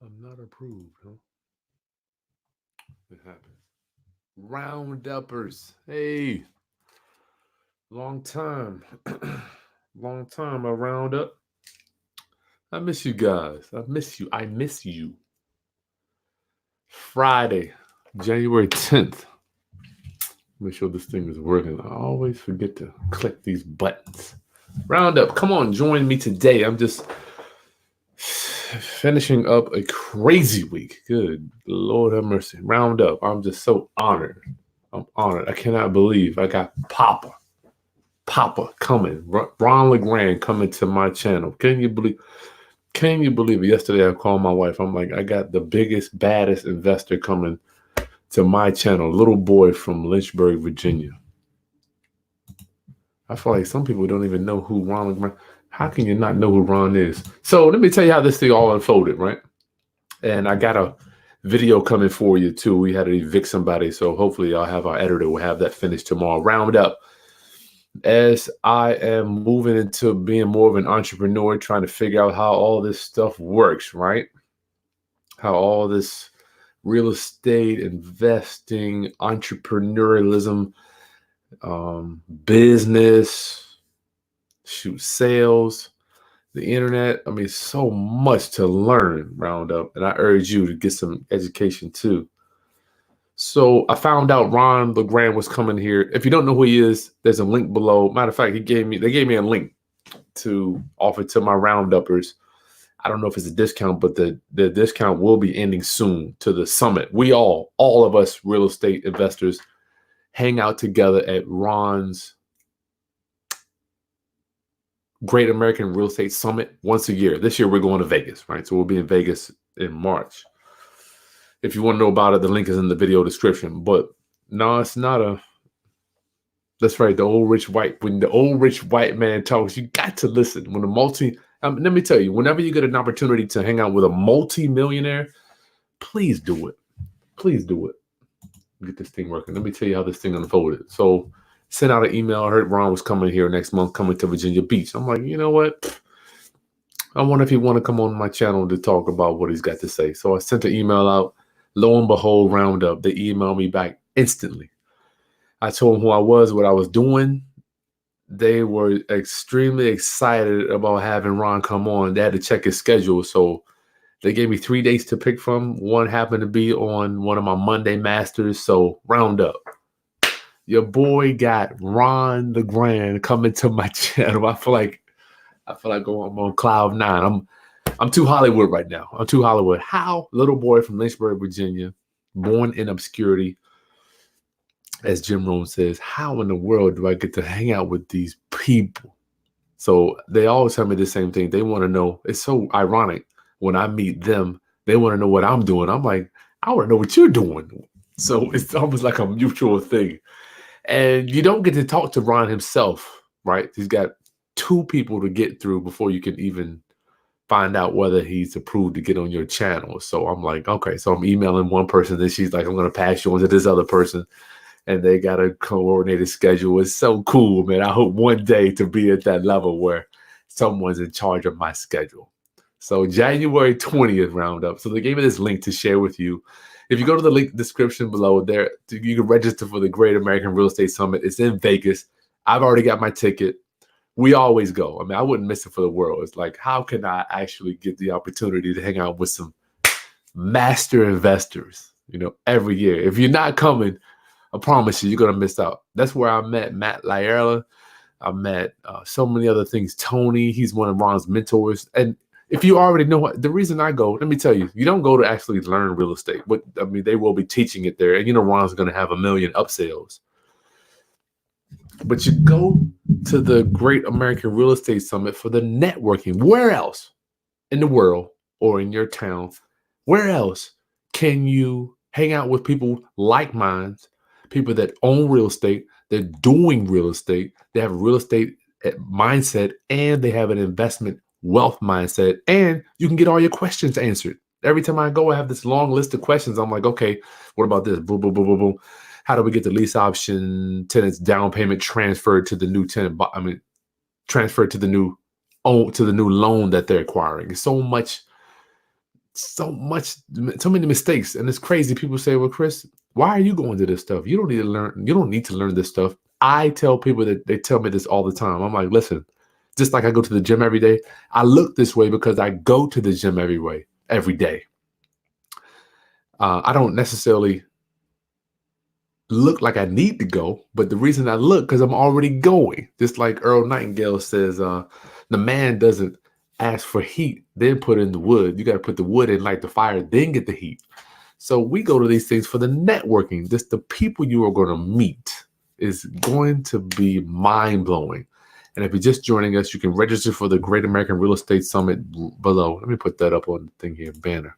I'm not approved, huh? It happened. Rounduppers. Hey, long time. Long time I round up. I miss you guys. I miss you. I miss you. Friday, January 10th. Make sure this thing is working. I always forget to click these buttons. Roundup, come on, join me today. I'm just finishing up a crazy week. Good Lord have mercy. Roundup, I'm just so honored. I'm honored. I cannot believe I got Papa coming. Ron Legrand coming to my channel. Can you believe? Can you believe it? Yesterday I called my wife. I'm like, I got the biggest, baddest investor coming to my channel. Little boy from Lynchburg, Virginia. I feel like some people don't even know who Ron Legrand. How can you not know who Ron is? So let me tell you how this thing all unfolded, right? And I got a video coming for you too. We had to evict somebody, so hopefully I'll have our editor will have that finished tomorrow. Round up. As I am moving into being more of an entrepreneur, trying to figure out how all this stuff works, right? How all this real estate, investing, entrepreneurialism, business, shoot, sales, the internet. I mean, so much to learn, Roundup. And I urge you to get some education too. So I found out Ron Legrand was coming here. If you don't know who he is, there's a link below. Matter of fact, they gave me a link to offer to my rounduppers. I don't know if it's a discount, but the discount will be ending soon to the summit. We all of us real estate investors hang out together at Ron's Great American Real Estate Summit once a year. This year we're going to Vegas, right? So we'll be in Vegas in March. If you want to know about it, the link is in the video description. But no, it's not a. That's right. The old rich white. When the old rich white man talks, you got to listen. When let me tell you, whenever you get an opportunity to hang out with a multi-millionaire, please do it. Please do it. Get this thing working. Let me tell you how this thing unfolded. So, sent out an email. I heard Ron was coming here next month, coming to Virginia Beach. I'm like, you know what? I wonder if he want to come on my channel to talk about what he's got to say. So I sent an email out. Lo and behold, Roundup. They emailed me back instantly. I told them who I was, what I was doing. They were extremely excited about having Ron come on. They had to check his schedule. So they gave me 3 days to pick from. One happened to be on one of my Monday Masters. So Roundup. Your boy got Ron Legrand coming to my channel. I feel like I'm on cloud nine. I'm too Hollywood right now. I'm too Hollywood. How? Little boy from Lynchburg, Virginia, born in obscurity, as Jim Rohn says. How in the world do I get to hang out with these people? So they always tell me the same thing. They want to know. It's so ironic when I meet them. They want to know what I'm doing. I'm like, I want to know what you're doing. So it's almost like a mutual thing. And you don't get to talk to Ron himself, right? He's got 2 people to get through before you can even find out whether he's approved to get on your channel. So I'm like, okay, so I'm emailing one person, then she's like, I'm going to pass you on to this other person. And they got a coordinated schedule. It's so cool, man. I hope one day to be at that level where someone's in charge of my schedule. So January 20th roundup. So they gave me this link to share with you. If you go to the link description below there, you can register for the Great American Real Estate Summit. It's in Vegas. I've already got my ticket. We always go. I mean, I wouldn't miss it for the world. It's like, how can I actually get the opportunity to hang out with some master investors, every year? If you're not coming, I promise you, you're going to miss out. That's where I met Matt Lyerla. I met so many other things. Tony, he's one of Ron's mentors. And if you already know what, the reason I go, let me tell you, you don't go to actually learn real estate. But I mean, they will be teaching it there. And Ron's going to have 1 million upsells. But you go to the Great American Real Estate Summit for the networking. Where else in the world or in your town, where else can you hang out with people like minds, people that own real estate, they're doing real estate, they have a real estate mindset, and they have an investment wealth mindset, and you can get all your questions answered. Every time I go, I have this long list of questions. I'm like, okay, what about this? Boom, boom, boom, boom, boom. How do we get the lease option tenants down payment transferred to the new tenant? I mean, transferred to the new loan that they're acquiring. It's so much so many mistakes, and it's crazy. People say, "Well, Chris, why are you going to this stuff? You don't need to learn. You don't need to learn this stuff." I tell people that they tell me this all the time. I'm like, listen, just like I go to the gym every day, I look this way because I go to the gym every day. I don't necessarily look like I need to go, but the reason I look because I'm already going. Just like Earl Nightingale says, the man doesn't ask for heat, then put in the wood. You got to put the wood in, light the fire, then get the heat. So we go to these things for the networking. Just the people you are going to meet is going to be mind-blowing. And if you're just joining us, you can register for the Great American Real Estate Summit below. Let me put that up on the thing here, banner.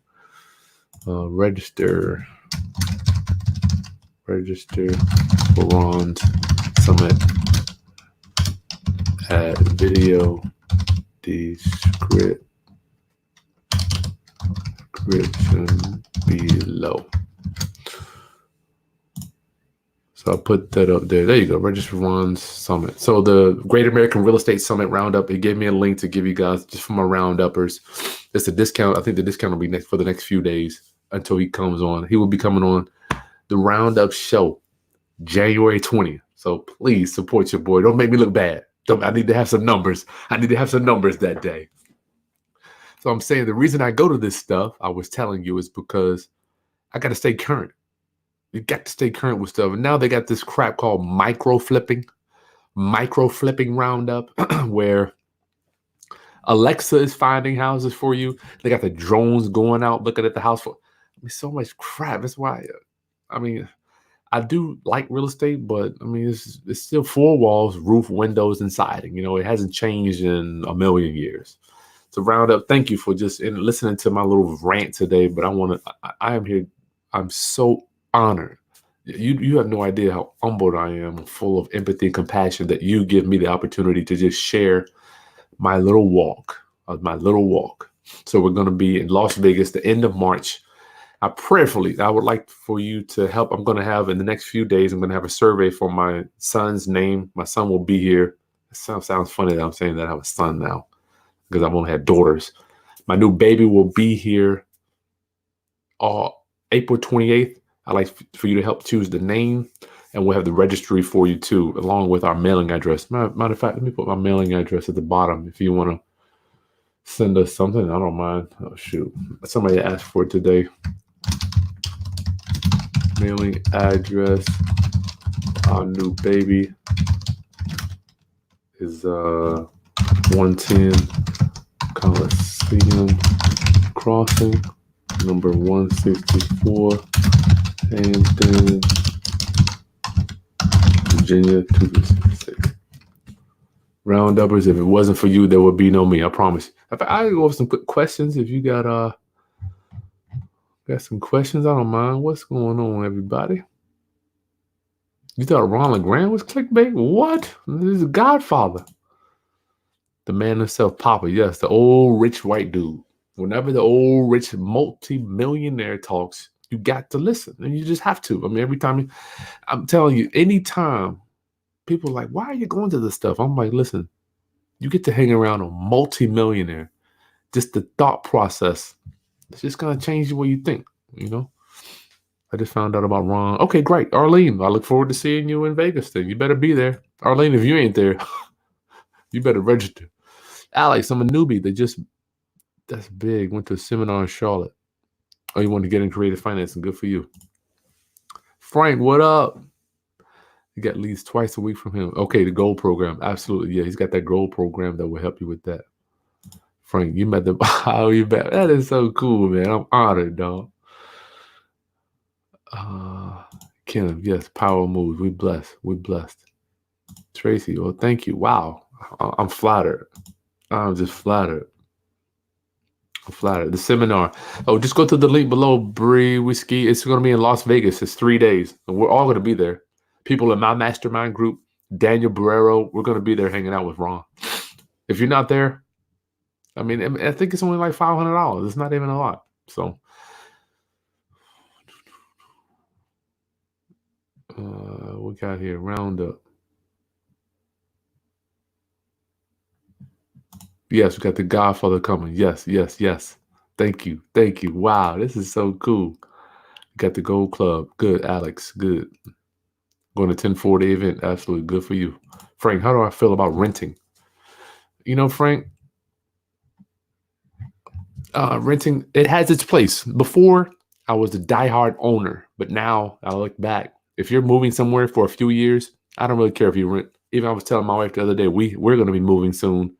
Register for Ron's Summit at video description below. So I'll put that up there. There you go. Register for Ron's Summit. So the Great American Real Estate Summit Roundup, it gave me a link to give you guys just for my rounduppers. It's a discount. I think the discount will be for the next few days until he comes on. He will be coming on the Roundup show January 20th. So please support your boy. Don't make me look bad. I need to have some numbers. I need to have some numbers that day. So I'm saying the reason I go to this stuff, I was telling you, is because I got to stay current. You got to stay current with stuff. And now they got this crap called micro flipping roundup, where Alexa is finding houses for you. They got the drones going out looking at the house for. I mean, so much crap. That's why. I mean, I do like real estate, but I mean, it's still four walls, roof, windows, and siding. You know, it hasn't changed in a million years. So roundup. Thank you for just listening to my little rant today. But I am here. I'm so honored. You have no idea how humbled I am, full of empathy and compassion that you give me the opportunity to just share my little walk. So we're going to be in Las Vegas the end of March. I would like for you to help. I'm going to have in the next few days, I'm going to have a survey for my son's name. My son will be here. It sounds funny that I'm saying that I have a son now because I've only had daughters. My new baby will be here April 28th. I'd like for you to help choose the name, and we'll have the registry for you too, along with our mailing address. Matter of fact, let me put my mailing address at the bottom if you want to send us something. I don't mind. Oh, shoot. Somebody asked for it today. Mailing address. Our new baby is 110 Coliseum Crossing, number 164, Hampton, Virginia 266. Rounduppers, if it wasn't for you, there would be no me, I promise. I go over some quick questions. If you got some questions, I don't mind. What's going on, everybody? You thought Ron Legrand was clickbait? What? This is a Godfather. The man himself, Papa. Yes, the old rich white dude. Whenever the old rich multi-millionaire talks, you got to listen, and you just have to. I mean, every time I'm telling you, anytime people are like, why are you going to this stuff? I'm like, listen, you get to hang around a multi-millionaire. Just the thought process, it's just going to change the way you think, you know? I just found out about Ron. Okay, great. Arlene, I look forward to seeing you in Vegas then. You better be there. Arlene, if you ain't there, you better register. Alex, I'm a newbie. That's big. Went to a seminar in Charlotte. Oh, you want to get in creative financing. Good for you. Frank, what up? You got leads twice a week from him. Okay, the gold program. Absolutely. Yeah, he's got that gold program that will help you with that. Frank, you met them. Oh, you bet. That is so cool, man. I'm honored, dog. Kim, yes, power moves. We blessed. Tracy, well, thank you. Wow. I'm flattered. I'm just flattered. The seminar. Oh, just go to the link below, Bree Whiskey. It's going to be in Las Vegas. It's 3 days. And we're all going to be there. People in my mastermind group, Daniel Barrero, we're going to be there hanging out with Ron. If you're not there, I mean, I think it's only like $500. It's not even a lot. So, we got here, Roundup. Yes, we got the Godfather coming. Yes. Thank you. Thank you. Wow, this is so cool. Got the Gold Club. Good, Alex. Good. Going to 1040 event. Absolutely good for you. Frank, how do I feel about renting? You know, Frank, renting, it has its place. Before, I was a diehard owner, but now I look back. If you're moving somewhere for a few years, I don't really care if you rent. Even I was telling my wife the other day, we're going to be moving soon,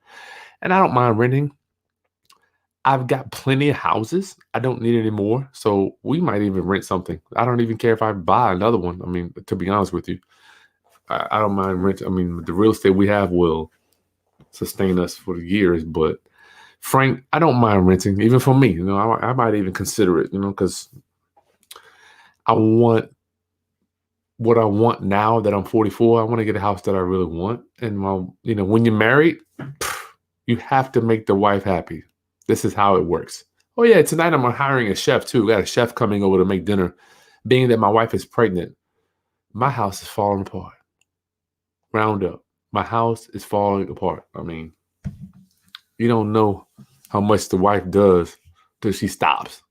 and I don't mind renting. I've got plenty of houses. I don't need any more, so we might even rent something. I don't even care if I buy another one. I mean, to be honest with you, I don't mind rent. I mean, the real estate we have will sustain us for years, but Frank, I don't mind renting, even for me. You know, I might even consider it, you know, because I want what I want now that I'm 44. I want to get a house that I really want. And you know, when you're married, you have to make the wife happy. This is how it works. Oh yeah, tonight I'm hiring a chef too. Got a chef coming over to make dinner. Being that my wife is pregnant, my house is falling apart. Round up. My house is falling apart. I mean, you don't know how much the wife does till she stops.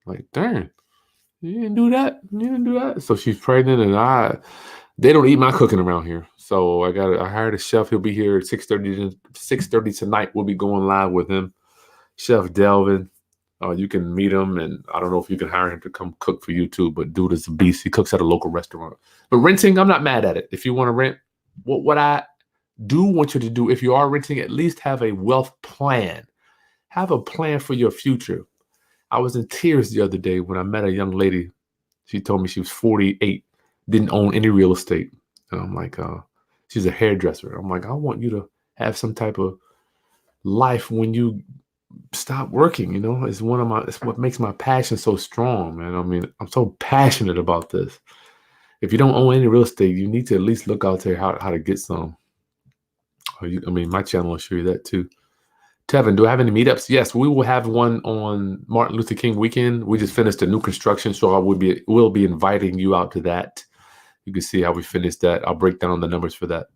Like, darn, you didn't do that. You didn't do that. So she's pregnant, and they don't eat my cooking around here. So I hired a chef. He'll be here at 6:30 tonight. We'll be going live with him. Chef Delvin. You can meet him, and I don't know if you can hire him to come cook for you too, but dude is a beast. He cooks at a local restaurant. But renting, I'm not mad at it. If you want to rent, what I do want you to do, if you are renting, at least have a wealth plan. Have a plan for your future. I was in tears the other day when I met a young lady. She told me she was 48, didn't own any real estate. And I'm like, she's a hairdresser. I'm like, I want you to have some type of life when you stop working. You know, it's what makes my passion so strong, man. I mean, I'm so passionate about this. If you don't own any real estate, you need to at least look out there how to get some. My channel will show you that too. Tevin, do I have any meetups? Yes, we will have one on Martin Luther King weekend. We just finished a new construction, so we'll be inviting you out to that. You can see how we finished that. I'll break down the numbers for that.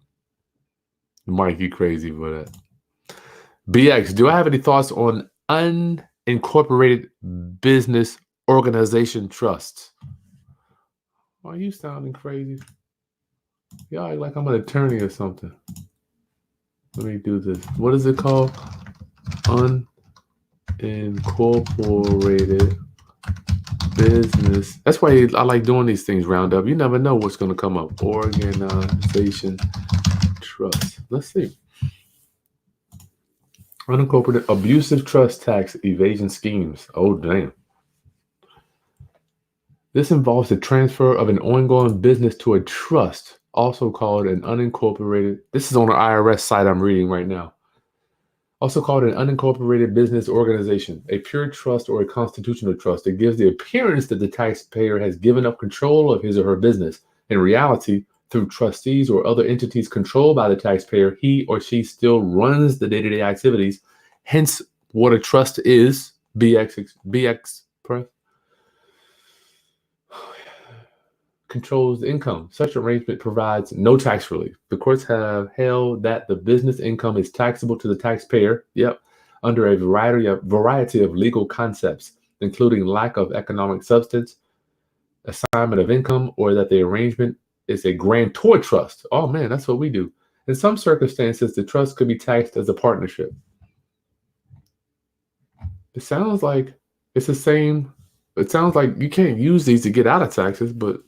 Mike, you crazy for that. BX, do I have any thoughts on unincorporated business organization trusts? Are you sounding crazy? Y'all act like I'm an attorney or something. Let me do this. What is it called? Unincorporated business. That's why I like doing these things, Roundup. You never know what's going to come up. Organization trust. Let's see. Unincorporated abusive trust tax evasion schemes. Oh, damn. This involves the transfer of an ongoing business to a trust, also called an unincorporated. This is on the IRS site I'm reading right now. Also called an unincorporated business organization, a pure trust or a constitutional trust. It gives the appearance that the taxpayer has given up control of his or her business. In reality, through trustees or other entities controlled by the taxpayer, he or she still runs the day-to-day activities. Hence, what a trust is, BX press, controls the income. Such arrangement provides no tax relief. The courts have held that the business income is taxable to the taxpayer, under a variety of legal concepts, including lack of economic substance, assignment of income, or that the arrangement is a grantor trust. Oh man, that's what we do. In some circumstances, the trust could be taxed as a partnership. It sounds like it's the same. It sounds like you can't use these to get out of taxes, but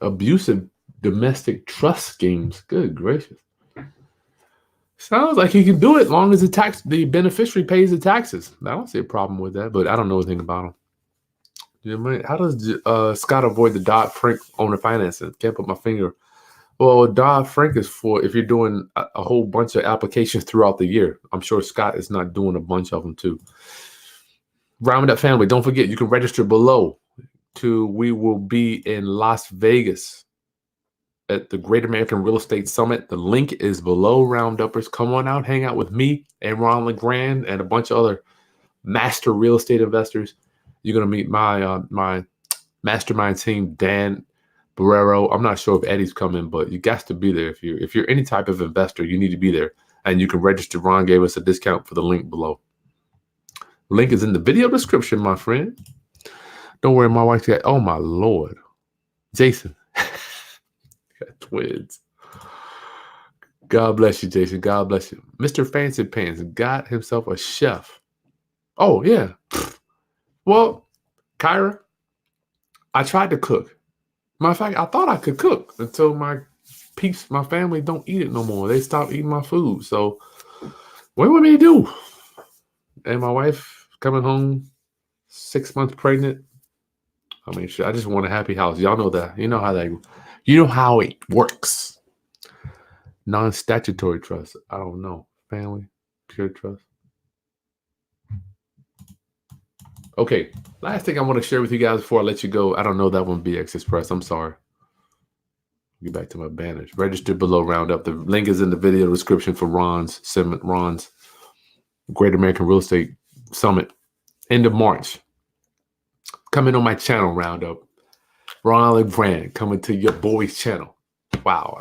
abusive domestic trust schemes. Good gracious. Sounds like you can do it as long as the beneficiary pays the taxes. I don't see a problem with that, but I don't know anything about them. You know, how does Scott avoid the Dodd-Frank owner financing? Can't put my finger. Well, Dodd-Frank is for if you're doing a whole bunch of applications throughout the year. I'm sure Scott is not doing a bunch of them too. Round Up family, don't forget you can register below. We will be in Las Vegas at the Great American Real Estate Summit. The link is below, Rounduppers. Come on out, hang out with me and Ron Legrand and a bunch of other master real estate investors. You're going to meet my mastermind team, Dan Barrero. I'm not sure if Eddie's coming, but you got to be there. If you're any type of investor, you need to be there. And you can register. Ron gave us a discount for the link below. Link is in the video description, my friend. Don't worry, my wife got, oh my Lord. Jason. Got twins. God bless you, Jason. God bless you. Mr. Fancy Pants got himself a chef. Oh, yeah. Well, Kyra, I tried to cook. Matter of fact, I thought I could cook until my peeps, my family don't eat it no more. They stopped eating my food. So what do you want me to do? And my wife coming home 6 months pregnant. I mean, shit, I just want a happy house. Y'all know that. You know how it works. Non-statutory trust. I don't know. Family, pure trust. Okay. Last thing I want to share with you guys before I let you go. I don't know that one, BX Express. I'm sorry. Get back to my banners. Register below Roundup. The link is in the video description for Ron's Great American Real Estate Summit. End of March. Coming on my channel, Roundup. Ron Legrand coming to your boy's channel. Wow,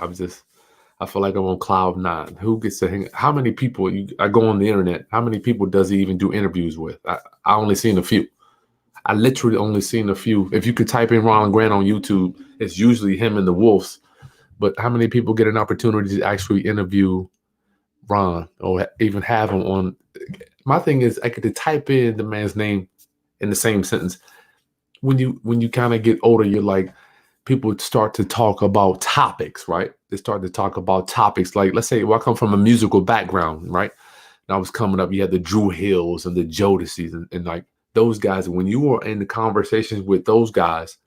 I feel like I'm on cloud nine. Who gets to hang? How many people? I go on the internet. How many people does he even do interviews with? I only seen a few. I literally only seen a few. If you could type in Ron Legrand on YouTube, it's usually him and the Wolves. But how many people get an opportunity to actually interview Ron or even have him on? My thing is, I get to type in the man's name in the same sentence. When you kind of get older, you're like, people start to talk about topics, right? They start to talk about topics like, let's say, well, I come from a musical background, right? And I was coming up, you had the Drew Hills and the Jodeci's and like those guys. When you were in the conversations with those guys,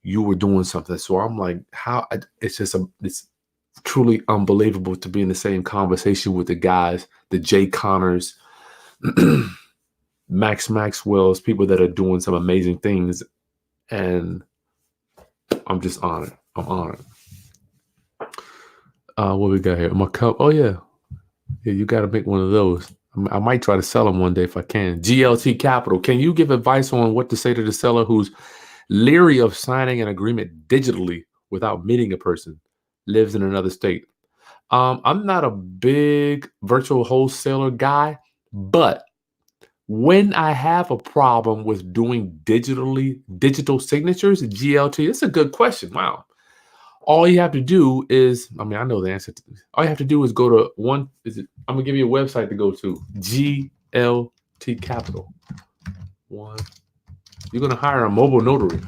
you were doing something. So I'm like, it's truly unbelievable to be in the same conversation with the guys, the Jay Connors, Max Maxwell's, people that are doing some amazing things. And I'm just honored. I'm honored. What we got here? My cup. Oh, yeah. Yeah, you got to make one of those. I might try to sell them one day if I can. GLT Capital. Can you give advice on what to say to the seller who's leery of signing an agreement digitally without meeting a person, lives in another state? I'm not a big virtual wholesaler guy, but when I have a problem with doing digital signatures, GLT, it's a good question. Wow. All you have to do is, I know the answer to this. All you have to do is go to I'm going to give you a website to go to, GLT Capital. You're going to hire a mobile notary.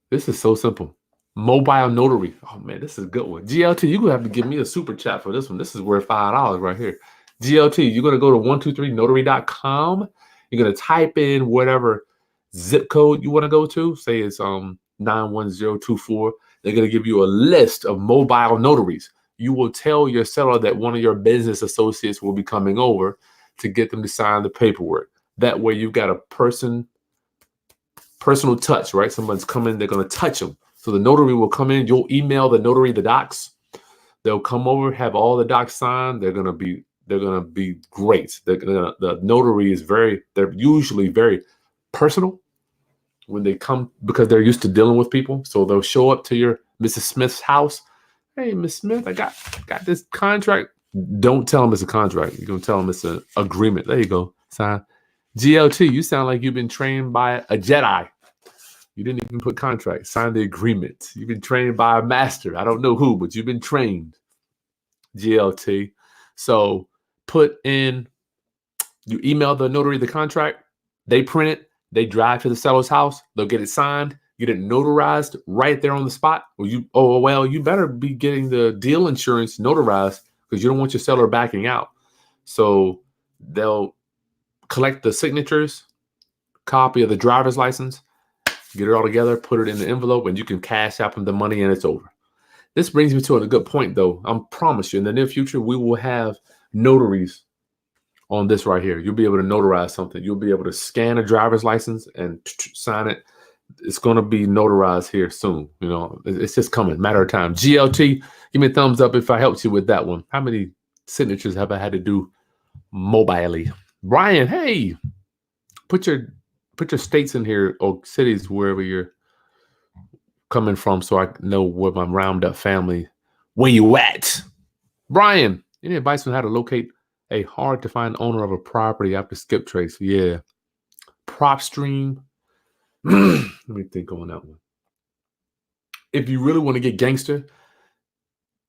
This is so simple. Mobile notary. Oh, man, this is a good one. GLT, you're going to have to give me a super chat for this one. This is worth $5 right here. GLT, you're going to go to 123notary.com. You're going to type in whatever zip code you want to go to. Say it's 91024. They're going to give you a list of mobile notaries. You will tell your seller that one of your business associates will be coming over to get them to sign the paperwork. That way you've got a personal touch, right? Someone's coming, they're going to touch them. So the notary will come in. You'll email the notary the docs. They'll come over, have all the docs signed. They're going to be great. The notary is they're usually very personal when they come because they're used to dealing with people. So they'll show up to your Mrs. Smith's house. Hey, Miss Smith, I got this contract. Don't tell them it's a contract. You're going to tell them it's an agreement. There you go. Sign. GLT, you sound like you've been trained by a Jedi. You didn't even put contract. Sign the agreement. You've been trained by a master. I don't know who, but you've been trained. GLT. So you email the notary the contract. They print it. They drive to the seller's house. They'll get it signed. Get it notarized right there on the spot. You better be getting the deal insurance notarized because you don't want your seller backing out. So they'll collect the signatures, copy of the driver's license, get it all together, put it in the envelope, and you can cash out them the money and it's over. This brings me to a good point, though. I promise you, in the near future, we will have notaries on this right here. You'll be able to notarize something. You'll be able to scan a driver's license and sign it. It's going to be notarized here soon. You know, it's just coming. Matter of time. GLT, give me a thumbs up if I helped you with that one. How many signatures have I had to do mobilely? Brian, hey, put your states in here or cities wherever you're coming from so I know where my Roundup family, where you at? Brian, any advice on how to locate A hard to find owner of a property after skip trace. Yeah. Prop stream. Let me think on that one. If you really want to get gangster,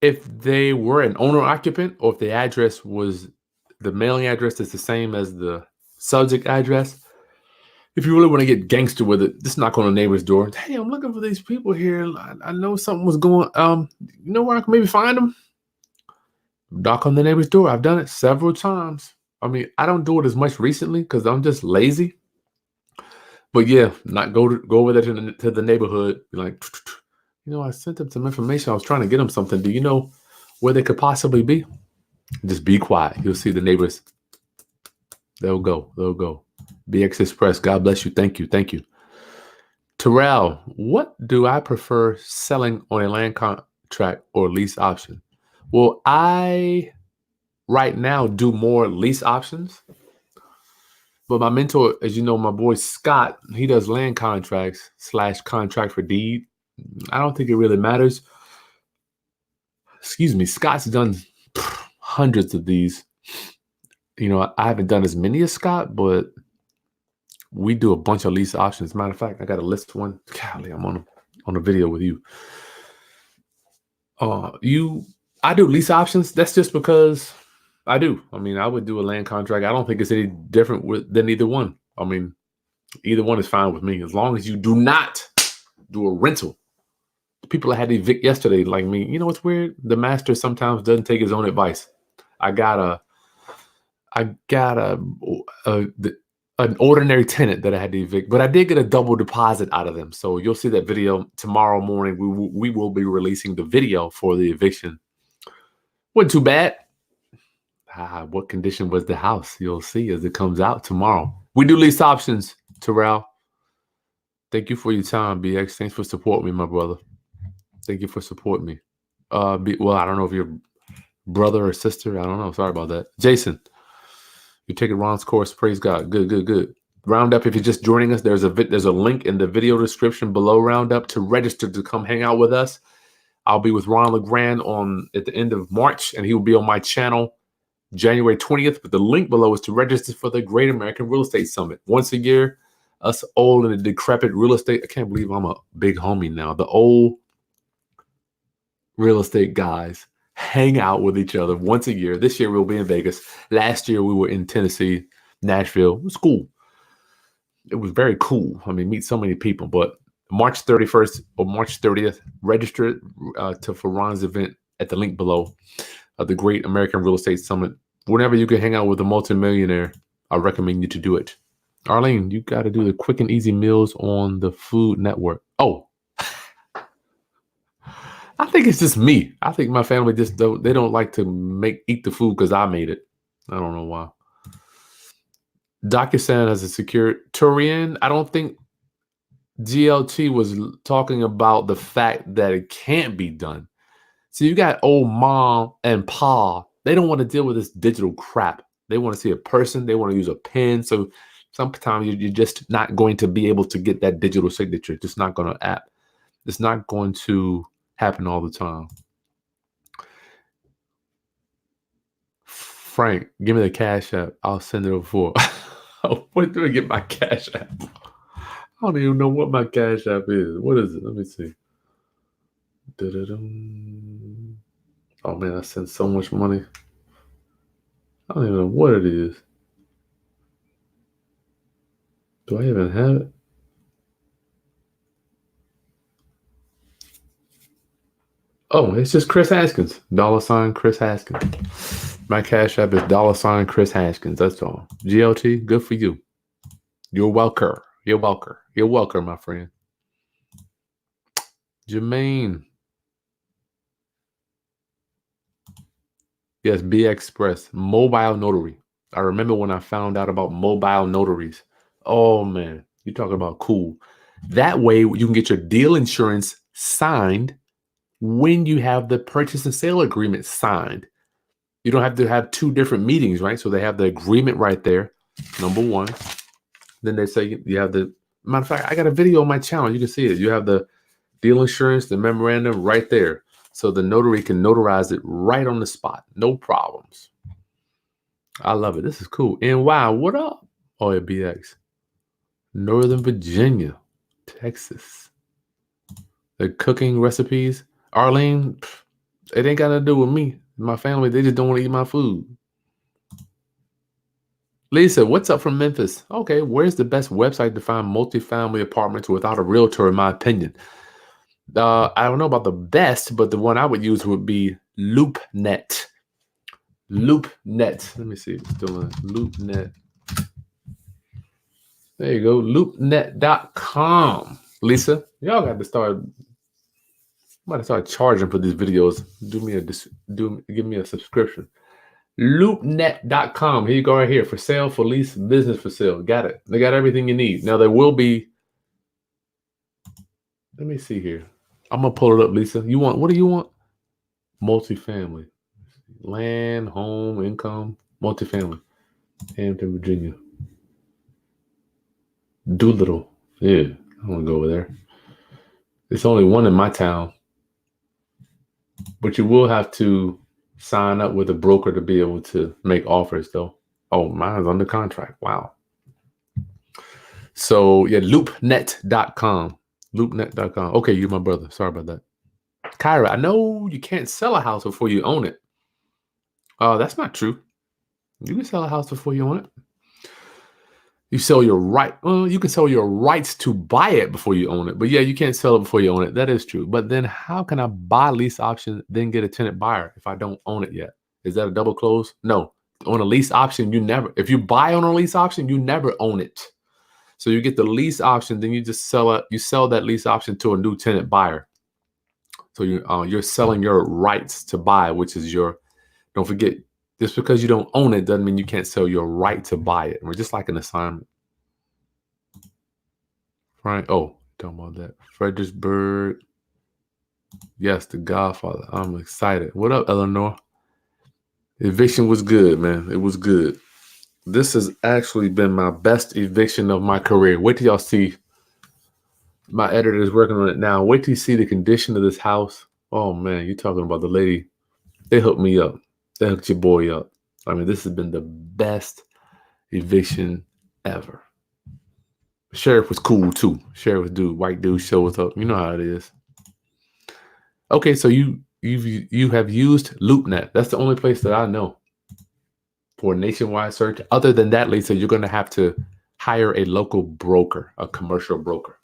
if they were an owner occupant, or if the address was the mailing address is the same as the subject address, if you really want to get gangster with it, just knock on a neighbor's door. Hey, I'm looking for these people here. I know something was going. You know where I can maybe find them? Knock on the neighbor's door. I've done it several times. I mean, I don't do it as much recently because I'm just lazy. But yeah, not go over there to the neighborhood. Be like, I sent them some information. I was trying to get them something. Do you know where they could possibly be? Just be quiet. You'll see the neighbors. They'll go. BX Express. God bless you. Thank you. Terrell, what do I prefer selling on a land contract or lease option? Well, I right now do more lease options. But my mentor, as you know, my boy Scott, he does land contracts / contract for deed. I don't think it really matters. Excuse me. Scott's done hundreds of these. I haven't done as many as Scott, but we do a bunch of lease options. Matter of fact, I got to list one. Golly, I'm on a video with you. I do lease options. That's just because I do. I mean, I would do a land contract. I don't think it's any different than either one. I mean, either one is fine with me as long as you do not do a rental. People I had to evict yesterday, like me. You know what's weird? The master sometimes doesn't take his own advice. I got an ordinary tenant that I had to evict, but I did get a double deposit out of them. So you'll see that video tomorrow morning. We will be releasing the video for the eviction. Wasn't too bad. What condition was the house? You'll see as it comes out tomorrow. We do lease options, Terrell. Thank you for your time, BX. Thanks for supporting me, my brother. Thank you for supporting me. Well, I don't know if you're brother or sister. I don't know. Sorry about that. Jason, you're taking Ron's course. Praise God. Good. Roundup, if you're just joining us, there's a link in the video description below Roundup to register to come hang out with us. I'll be with Ron Legrand at the end of March, and he will be on my channel January 20th. But the link below is to register for the Great American Real Estate Summit. Once a year, us old and decrepit real estate. I can't believe I'm a big homie now. The old real estate guys hang out with each other once a year. This year we'll be in Vegas. Last year we were in Tennessee, Nashville. It was cool. It was very cool. I mean, meet so many people. But March 31st or March 30th, register for Ron's event at the link below of the Great American Real Estate Summit. Whenever you can hang out with a multimillionaire, I recommend you to do it. Arlene, you got to do the quick and easy meals on the Food Network. Oh, I think it's just me. I think my family they don't like to eat the food because I made it. I don't know why. DocuSign as a secure Turian. I don't think GLT was talking about the fact that it can't be done. So you got old mom and pa. They don't want to deal with this digital crap. They want to see a person. They want to use a pen. So sometimes you're just not going to be able to get that digital signature. It's not going to It's not going to happen all the time. Frank, give me the Cash App. I'll send it over for. Where do I get my Cash App? I don't even know what my Cash App is. What is it? Let me see. Oh man, I sent so much money. I don't even know what it is. Do I even have it? Oh, it's just Chris Haskins. $ Chris Haskins. My Cash App is $ Chris Haskins. That's all. GLT, good for you. You're welcome. You're welcome, my friend. Jermaine. Yes, B Express. Mobile notary. I remember when I found out about mobile notaries. Oh, man. You're talking about cool. That way, you can get your deal insurance signed when you have the purchase and sale agreement signed. You don't have to have two different meetings, right? So they have the agreement right there, number one. Then they say you have the, matter of fact, I got a video on my channel. You can see it. You have the deal insurance, the memorandum right there. So the notary can notarize it right on the spot. No problems. I love it. This is cool. And wow, what up? Oh, yeah, BX. Northern Virginia, Texas. The cooking recipes. Arlene, it ain't got nothing to do with me. My family, they just don't want to eat my food. Lisa, what's up from Memphis? Okay, where's the best website to find multifamily apartments without a realtor, in my opinion? I don't know about the best, but the one I would use would be LoopNet. LoopNet. Let me see. It's still in LoopNet. There you go. LoopNet.com. Lisa, y'all got to start. I'm about to start charging for these videos. Give me a subscription. LoopNet.com. Here you go, right here. For sale, for lease, business for sale. Got it. They got everything you need. Now there will be. Let me see here. I'm gonna pull it up, Lisa. What do you want? Multifamily. Land, home, income, multifamily. Hampton, Virginia. Doolittle. Yeah, I want to go over there. There's only one in my town. But you will have to sign up with a broker to be able to make offers, though. Oh, mine's under contract. Wow. So, yeah, loopnet.com. Loopnet.com. Okay, you're my brother. Sorry about that. Kyra, I know you can't sell a house before you own it. That's not true. You can sell a house before you own it. You sell your right. Well, you can sell your rights to buy it before you own it. But yeah, you can't sell it before you own it. That is true. But then how can I buy lease option, then get a tenant buyer if I don't own it yet? Is that a double close? No. On a lease option, if you buy on a lease option, you never own it. So you get the lease option, then you just sell it. You sell that lease option to a new tenant buyer. So you're selling your rights to buy, which is don't forget, just because you don't own it doesn't mean you can't sell your right to buy it. We're just like an assignment. Right. Oh, talking about that. Fredericksburg. Yes, the Godfather. I'm excited. What up, Eleanor? Eviction was good, man. It was good. This has actually been my best eviction of my career. Wait till y'all see. My editor is working on it now. Wait till you see the condition of this house. Oh, man, you're talking about the lady. They hooked me up. They hooked your boy up. I mean, this has been the best eviction ever. Sheriff was cool, too. Sheriff was white dude shows up. You know how it is. Okay, so you have used LoopNet. That's the only place that I know for a nationwide search. Other than that, Lisa, you're going to have to hire a local broker, a commercial broker.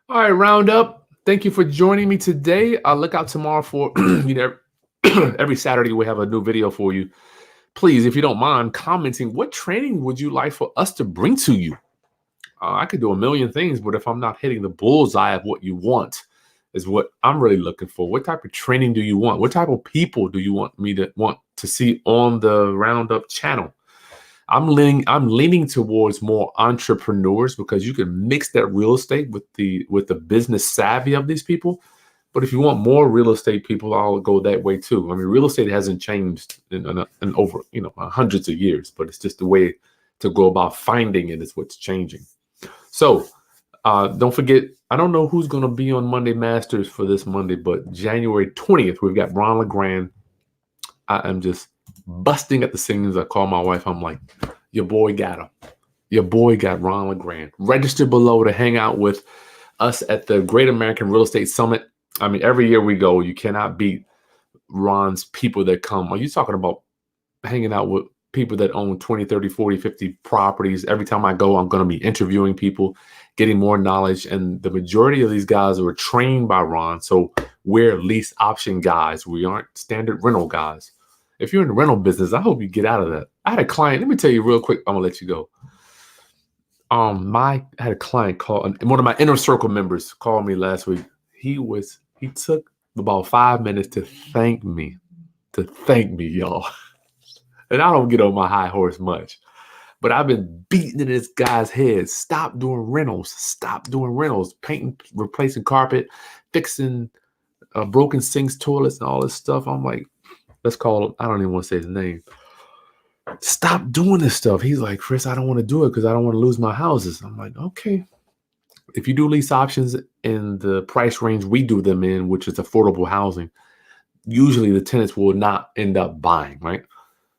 All right, Roundup. Thank you for joining me today. I'll look out tomorrow for, every Saturday we have a new video for you. Please, if you don't mind, commenting, what training would you like for us to bring to you? I could do a million things, but if I'm not hitting the bullseye of what you want, is what I'm really looking for. What type of training do you want? What type of people do you want to see on the Roundup channel? I'm leaning towards more entrepreneurs because you can mix that real estate with the business savvy of these people. But if you want more real estate people, I'll go that way too. I mean, real estate hasn't changed in over hundreds of years, but it's just the way to go about finding it is what's changing. So don't forget, I don't know who's going to be on Monday Masters for this Monday, but January 20th, we've got Ron Legrand. I am just busting at the seams. I call my wife. I'm like, your boy got him. Your boy got Ron Legrand. Register below to hang out with us at the Great American Real Estate Summit. I mean, every year we go. You cannot beat Ron's people that come. Are you talking about hanging out with people that own 20, 30, 40, 50 properties? Every time I go, I'm going to be interviewing people, getting more knowledge. And the majority of these guys were trained by Ron. So we're lease option guys. We aren't standard rental guys. If you're in the rental business, I hope you get out of that. I had a client. Let me tell you real quick. I'm going to let you go. I had a client one of my inner circle members called me last week. He took about 5 minutes to thank me, y'all. And I don't get on my high horse much, but I've been beating in this guy's head. Stop doing rentals. Stop doing rentals. Painting, replacing carpet, fixing broken sinks, toilets, and all this stuff. I'm like, let's call him. I don't even want to say his name. Stop doing this stuff. He's like, Chris, I don't want to do it because I don't want to lose my houses. I'm like, okay. If you do lease options in the price range we do them in, which is affordable housing, usually the tenants will not end up buying, right?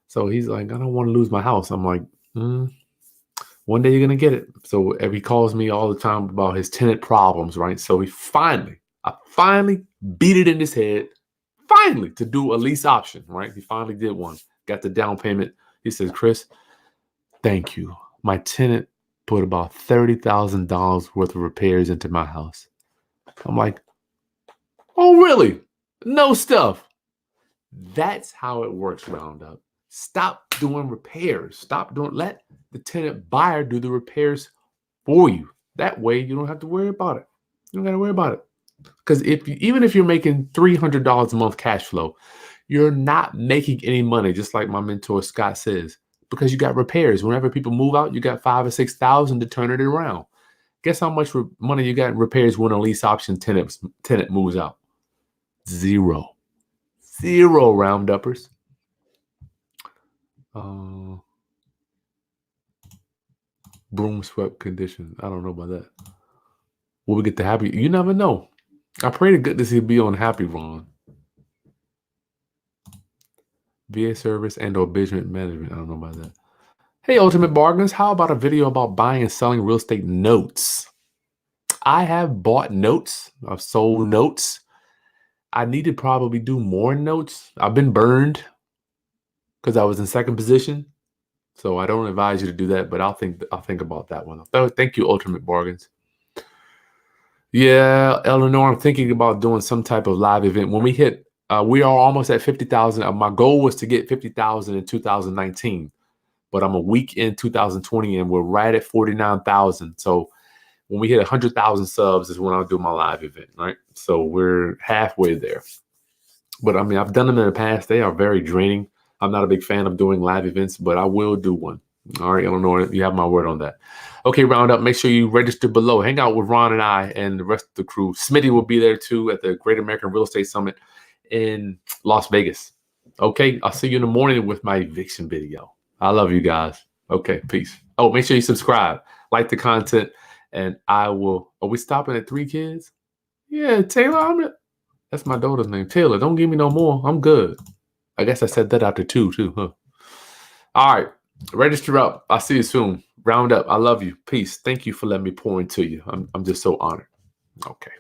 So he's like, I don't want to lose my house. I'm like, one day you're going to get it. So he calls me all the time about his tenant problems, right? So I finally beat it in his head, finally, to do a lease option, right? He finally did one, got the down payment. He says, Chris, thank you. My tenant put about $30,000 worth of repairs into my house. I'm like, oh, really? No stuff. That's how it works, Roundup. Stop doing repairs. Let the tenant buyer do the repairs for you. That way you don't have to worry about it. You don't got to worry about it. Because even if you're making $300 a month cash flow, you're not making any money, just like my mentor Scott says, because you got repairs. Whenever people move out, you got $5,000 or $6,000 to turn it around. Guess how much money you got in repairs when a lease option tenant moves out? Zero, Rounduppers. Broom swept condition. I don't know about that. Will we get the happy? You never know. I pray to goodness he'll be on happy, Ron. VA service and or business management. I don't know about that. Hey, Ultimate Bargains, how about a video about buying and selling real estate notes? I have bought notes. I've sold notes. I need to probably do more notes. I've been burned because I was in second position. So I don't advise you to do that, but I'll think about that one. So thank you, Ultimate Bargains. Yeah, Eleanor, I'm thinking about doing some type of live event. When we hit, we are almost at 50,000. My goal was to get 50,000 in 2019, but I'm a week in 2020 and we're right at 49,000. So when we hit 100,000 subs is when I'll do my live event, right? So we're halfway there. But I mean, I've done them in the past. They are very draining. I'm not a big fan of doing live events, but I will do one. All right, Eleanor, you have my word on that. Okay, Roundup, make sure you register below. Hang out with Ron and I and the rest of the crew. Smitty will be there too at the Great American Real Estate Summit in Las Vegas. Okay, I'll see you in the morning with my eviction video. I love you guys. Okay, peace. Oh, make sure you subscribe, like the content, and I will. Are we stopping at 3 kids? Yeah, Taylor, that's my daughter's name. Taylor, don't give me no more. I'm good. I guess I said that after 2 too, huh? All right. Register up. I'll see you soon. Round up. I love you. Peace. Thank you for letting me pour into you. I'm just so honored. Okay.